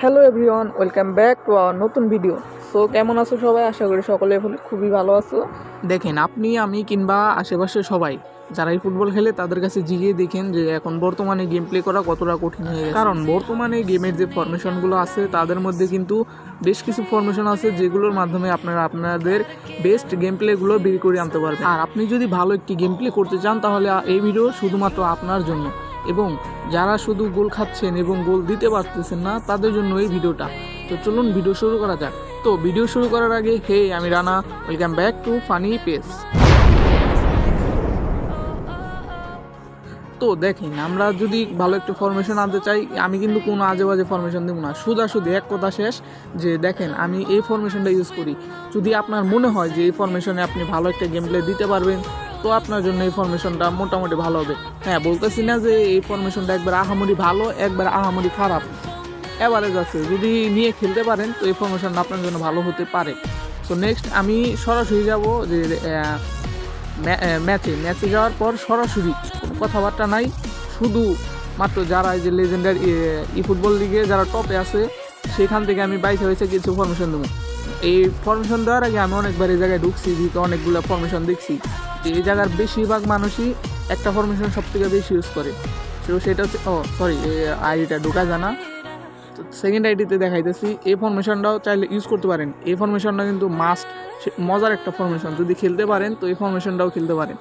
Hello everyone, welcome back to our নতুন video. So কেমন আছো সবাই? আশা করি সকলে খুবই ভালো আছো। দেখেন, আপনি আমি কিংবা আশেপাশে সবাই যারা এই ফুটবল খেলে তাদের কাছে জিগিয়ে দেখেন যে এখন বর্তমানে গেম প্লে করা কতটা কঠিন হয়ে গেছে। কারণ বর্তমানে গেমের যে ফরমেশনগুলো আছে তাদের মধ্যে কিন্তু বেশ কিছু ফরমেশন আছে যেগুলোর মাধ্যমে আপনারা আপনাদের বেস্ট গেম প্লেগুলো বের করে আনতে পারবেন। আর আপনি যদি ভালো একটি গেম প্লে করতে চান তাহলে এই ভিডিও শুধুমাত্র আপনার জন্য, এবং যারা শুধু গোল খাচ্ছেন এবং গোল দিতে পারতেছেন না তাদের জন্য এই ভিডিওটা। তো চলুন ভিডিও শুরু করা যাক। তো ভিডিও শুরু করার আগে আমি Rana, welcome back to funny page. তো দেখেন, আমরা যদি ভালো একটা ফরমেশন আনতে চাই, আমি কিন্তু কোনো আজে বাজে ফরমেশন দেবো না, সোজাসুজি এক কথা শেষ। যে দেখেন, আমি এই ফরমেশনটা ইউজ করি, যদি আপনার মনে হয় যে এই ফরমেশনে আপনি ভালো একটা গেম প্লে দিতে পারবেন তো আপনার জন্য এই ফরমেশনটা মোটামুটি ভালো হবে। হ্যাঁ, বলতেছি না যে এই ফরমেশনটা একবার আহামরি ভালো, একবার আহামরি খারাপ, অ্যাভারেজ আছে। যদি নিয়ে খেলতে পারেন তো এই ফরমেশনটা আপনার জন্য ভালো হতে পারে। তো নেক্সট আমি সরাসরি যাব যে ম্যাচে যাওয়ার পর সরাসরি কোনো কথাবার্তা নাই, শুধু মাত্র যারা এই যে লেজেন্ডার ফুটবল লিগে যারা টপে আছে সেখান থেকে আমি বাইরে হয়েছে কিছু ফরমেশন দেবো। এই ফরমেশন দেওয়ার আগে আমি অনেকবার এই জায়গায় ঢুকছি, অনেকগুলো ফরমেশন দেখছি। এই জায়গার বেশিরভাগ মানুষই একটা ফরমেশন সব থেকে বেশি ইউজ করে, তো সেটা হচ্ছে আইডিটা ঢোকা জানা। তো সেকেন্ড আইডিতে দেখাইতেছি, এই ফরমেশনটাও চাইলে ইউজ করতে পারেন। এই ফরমেশনটা কিন্তু মাস্ট মজার একটা ফরমেশন, যদি খেলতে পারেন তো এই ফরমেশনটাও খেলতে পারেন।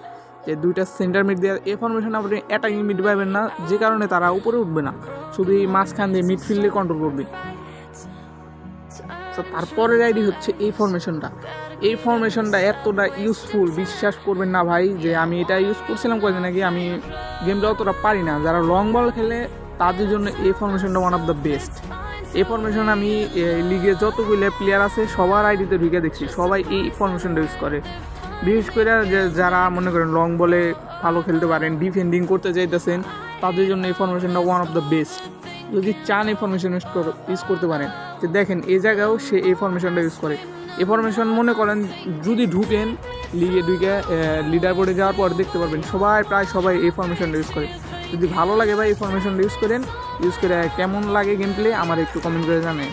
যে দুইটা সেন্টার মিড দিয়ে এই ফরমেশন আপনি অ্যাটাকিং মিড পাবেন না, যে কারণে তারা উপরে উঠবে না, শুধু এই মাঝখান দিয়ে মিডফিল্ডে কন্ট্রোল করবে। তো তারপরের আইডি হচ্ছে এই ফরমেশনটা। এই ফরমেশনটা এতটা ইউজফুল, বিশ্বাস করবেন না ভাই, যে আমি এটা ইউজ করছিলাম কয়েকদিন আগে। আমি গেমটা অতটা পারি না, যারা লং বল খেলে তাদের জন্য এই ফরমেশনটা ওয়ান অফ দ্য বেস্ট। এই ফরমেশন আমি লিগে যতগুলো প্লেয়ার আছে সবার আইডিতে ঢুকে দেখছি, সবাই এই ফরমেশনটা ইউজ করে। বিশেষ করে যারা মনে করেন লং বলে ভালো খেলতে পারেন, ডিফেন্ডিং করতে চাইতেছেন, তাদের জন্য এই ফরমেশনটা ওয়ান অফ দ্য বেস্ট। যদি চান এই ফরমেশন ইউজ করতে পারেন। যে দেখেন, এই জায়গায়ও সে এই ফরমেশনটা ইউজ করে। এই ফরমেশন মনে করেন যদি ঢুকেন লিগে ঢুকে লিডার বোর্ডে যাওয়ার পর দেখতে পারবেন প্রায় সবাই এই ফরমেশনটা ইউজ করে। যদি ভালো লাগে ভাই এই ফরমেশনটা ইউজ করেন, ইউজ করে কেমন লাগে গেম প্লে আমার একটু কমেন্ট করে জানান।